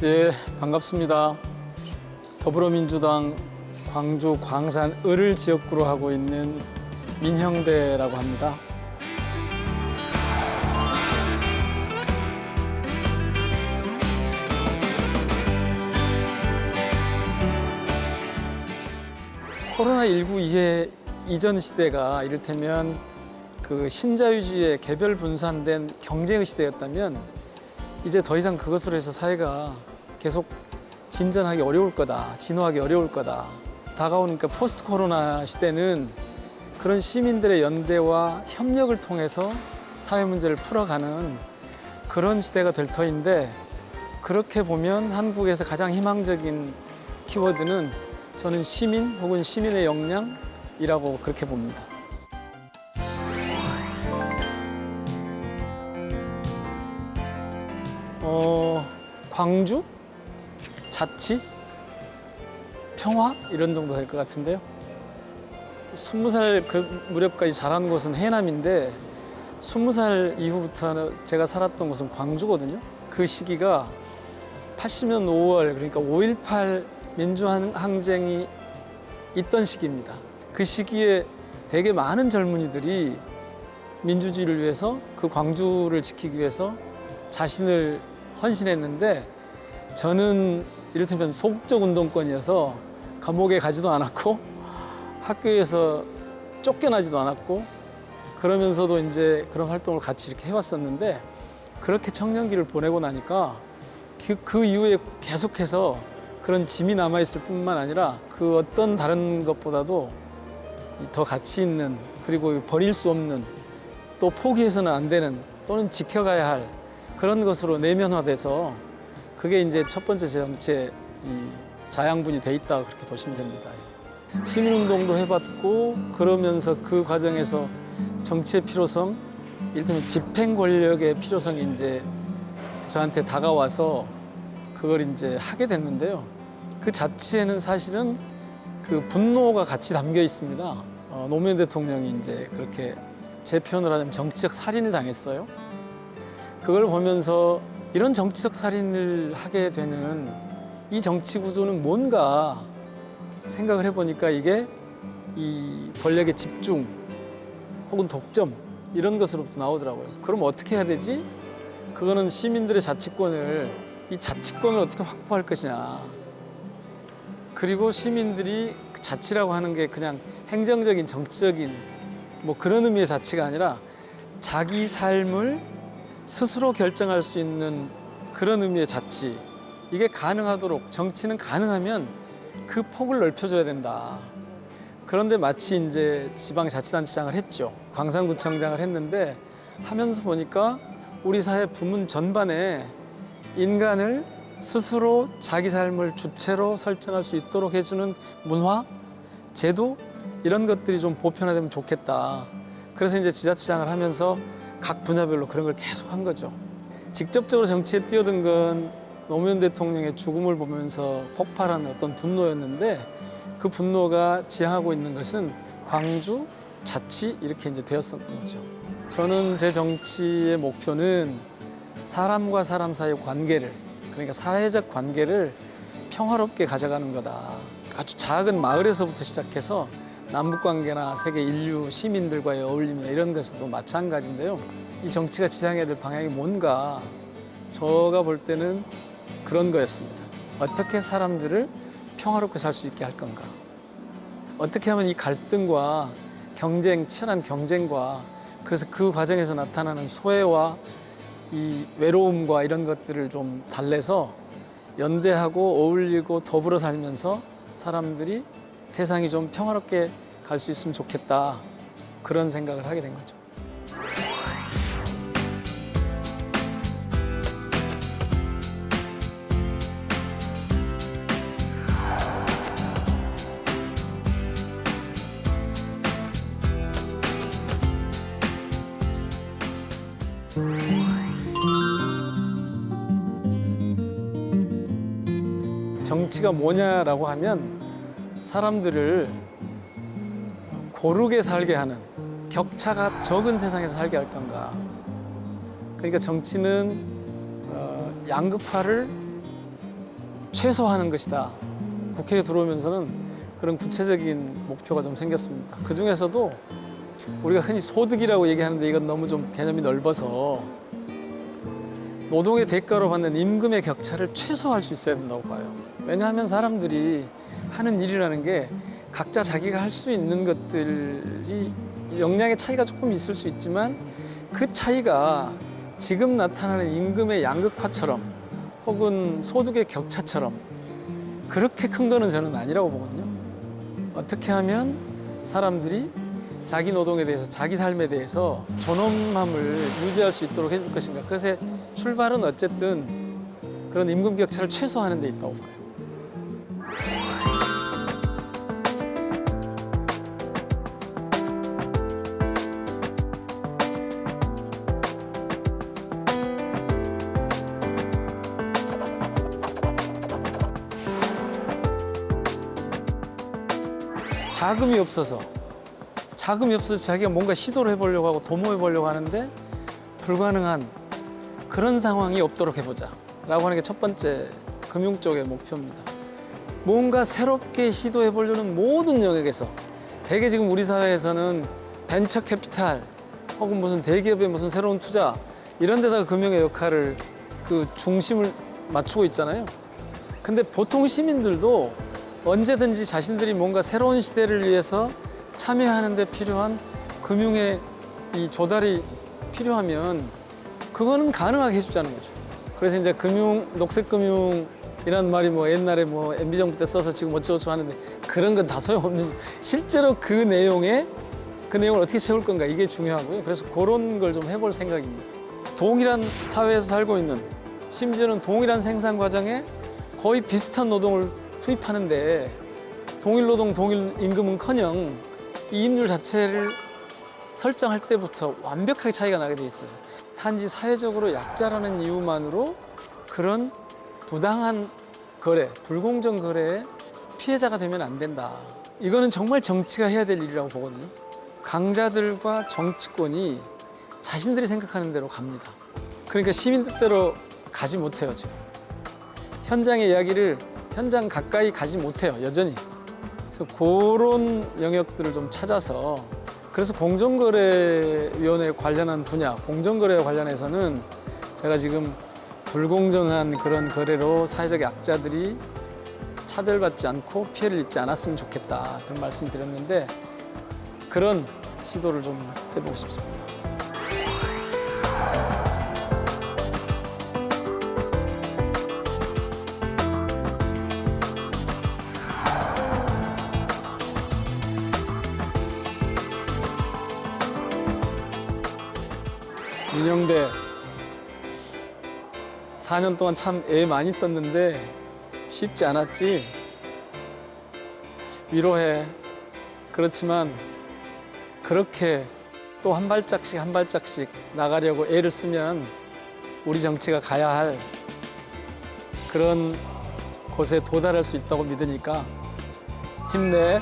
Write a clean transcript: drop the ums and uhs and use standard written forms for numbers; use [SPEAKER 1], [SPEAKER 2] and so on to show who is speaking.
[SPEAKER 1] 예, 반갑습니다. 더불어민주당 광주 광산 을을 지역구로 하고 있는 민형대라고 합니다. 코로나19 이전 시대가 이를테면 그 신자유주의의 개별 분산된 경쟁의 시대였다면 이제 더 이상 그것으로 해서 사회가 계속 진전하기 어려울 거다, 진화하기 어려울 거다. 다가오니까 포스트 코로나 시대는 그런 시민들의 연대와 협력을 통해서 사회 문제를 풀어가는 그런 시대가 될 터인데, 그렇게 보면 한국에서 가장 희망적인 키워드는 저는 시민 혹은 시민의 역량이라고 그렇게 봅니다. 광주? 자치? 평화? 이런 정도 될 것 같은데요. 20살 그 무렵까지 자란 곳은 해남인데 20살 이후부터 제가 살았던 곳은 광주거든요. 그 시기가 80년 5월, 그러니까 5.18 민주항쟁이 있던 시기입니다. 그 시기에 되게 많은 젊은이들이 민주주의를 위해서, 그 광주를 지키기 위해서 자신을 헌신했는데, 저는 이를테면 소극적 운동권이어서 감옥에 가지도 않았고 학교에서 쫓겨나지도 않았고, 그러면서도 이제 그런 활동을 같이 이렇게 해왔었는데, 그렇게 청년기를 보내고 나니까 그 이후에 계속해서 그런 짐이 남아있을 뿐만 아니라 그 어떤 다른 것보다도 더 가치 있는, 그리고 버릴 수 없는, 또 포기해서는 안 되는, 또는 지켜가야 할 그런 것으로 내면화돼서, 그게 이제 첫 번째 제 정치의 자양분이 돼 있다, 그렇게 보시면 됩니다. 시민운동도 해봤고, 그러면서 그 과정에서 정치의 필요성, 이를테면 집행 권력의 필요성이 이제 저한테 다가와서 그걸 이제 하게 됐는데요. 그 자체에는 사실은 그 분노가 같이 담겨 있습니다. 노무현 대통령이 이제 그렇게 제 표현을 하자면 정치적 살인을 당했어요. 그걸 보면서 이런 정치적 살인을 하게 되는 이 정치 구조는 뭔가 생각을 해보니까 이게 이 권력의 집중 혹은 독점, 이런 것으로부터 나오더라고요. 그럼 어떻게 해야 되지? 그거는 시민들의 자치권을, 이 자치권을 어떻게 확보할 것이냐. 그리고 시민들이 자치라고 하는 게 그냥 행정적인, 정치적인 뭐 그런 의미의 자치가 아니라 자기 삶을 스스로 결정할 수 있는 그런 의미의 자치, 이게 가능하도록, 정치는 가능하면 그 폭을 넓혀줘야 된다. 그런데 마치 이제 지방자치단체장을 했죠. 광산구청장을 했는데, 하면서 보니까 우리 사회 부문 전반에 인간을 스스로 자기 삶을 주체로 설정할 수 있도록 해주는 문화, 제도, 이런 것들이 좀 보편화되면 좋겠다. 그래서 이제 지자체장을 하면서 각 분야별로 그런 걸 계속 한 거죠. 직접적으로 정치에 뛰어든 건 노무현 대통령의 죽음을 보면서 폭발한 어떤 분노였는데, 그 분노가 지향하고 있는 것은 광주, 자치, 이렇게 이제 되었었던 거죠. 저는 제 정치의 목표는 사람과 사람 사이의 관계를, 그러니까 사회적 관계를 평화롭게 가져가는 거다. 아주 작은 마을에서부터 시작해서 남북관계나 세계 인류 시민들과의 어울림이나 이런 것에도 마찬가지인데요. 이 정치가 지향해야 될 방향이 뭔가, 제가 볼 때는 그런 거였습니다. 어떻게 사람들을 평화롭게 살 수 있게 할 건가. 어떻게 하면 이 갈등과 경쟁, 치열한 경쟁과, 그래서 그 과정에서 나타나는 소외와 이 외로움과 이런 것들을 좀 달래서 연대하고 어울리고 더불어 살면서 사람들이 세상이 좀 평화롭게 갈 수 있으면 좋겠다, 그런 생각을 하게 된 거죠. 정치가 뭐냐라고 하면 사람들을 고르게 살게 하는, 격차가 적은 세상에서 살게 할 건가. 그러니까 정치는 양극화를 최소화하는 것이다. 국회에 들어오면서는 그런 구체적인 목표가 좀 생겼습니다. 그 중에서도 우리가 흔히 소득이라고 얘기하는데 이건 너무 좀 개념이 넓어서 노동의 대가로 받는 임금의 격차를 최소화할 수 있어야 된다고 봐요. 왜냐하면 사람들이 하는 일이라는 게 각자 자기가 할 수 있는 것들이 역량의 차이가 조금 있을 수 있지만 그 차이가 지금 나타나는 임금의 양극화처럼 혹은 소득의 격차처럼 그렇게 큰 거는 저는 아니라고 보거든요. 어떻게 하면 사람들이 자기 노동에 대해서, 자기 삶에 대해서 존엄함을 유지할 수 있도록 해줄 것인가. 그래서 출발은 어쨌든 그런 임금 격차를 최소화하는 데 있다고 봐요. 자금이 없어서 자기가 뭔가 시도를 해보려고 하고 도모해보려고 하는데 불가능한 그런 상황이 없도록 해보자 라고 하는 게 첫 번째 금융 쪽의 목표입니다. 뭔가 새롭게 시도해보려는 모든 영역에서 대개 지금 우리 사회에서는 벤처 캐피탈 혹은 무슨 대기업의 무슨 새로운 투자 이런 데다가 금융의 역할을 그 중심을 맞추고 있잖아요. 근데 보통 시민들도 언제든지 자신들이 뭔가 새로운 시대를 위해서 참여하는 데 필요한 금융의 이 조달이 필요하면 그거는 가능하게 해주자는 거죠. 그래서 이제 녹색금융이라는 말이 뭐 옛날에 뭐 MB 정부 때 써서 지금 어쩌고저쩌고 하는데 그런 건 다 소용없는, 실제로 그 내용을 어떻게 채울 건가 이게 중요하고요. 그래서 그런 걸 좀 해볼 생각입니다. 동일한 사회에서 살고 있는, 심지어는 동일한 생산 과정에 거의 비슷한 노동을 투입하는데 동일 노동, 동일 임금은커녕 이 임률 자체를 설정할 때부터 완벽하게 차이가 나게 돼 있어요. 단지 사회적으로 약자라는 이유만으로 그런 부당한 거래, 불공정 거래의 피해자가 되면 안 된다. 이거는 정말 정치가 해야 될 일이라고 보거든요. 강자들과 정치권이 자신들이 생각하는 대로 갑니다. 그러니까 시민 뜻대로 가지 못해요, 지금. 현장의 이야기를 현장 가까이 가지 못해요, 여전히. 그래서 그런 영역들을 좀 찾아서, 그래서 공정거래위원회 관련한 분야, 공정거래와 관련해서는 제가 지금 불공정한 그런 거래로 사회적 약자들이 차별받지 않고 피해를 입지 않았으면 좋겠다, 그런 말씀을 드렸는데 그런 시도를 좀 해보고 싶습니다. 윤영배 4년 동안 참 애 많이 썼는데 쉽지 않았지. 위로해. 그렇지만 그렇게 또 한 발짝씩 한 발짝씩 나가려고 애를 쓰면 우리 정치가 가야 할 그런 곳에 도달할 수 있다고 믿으니까 힘내.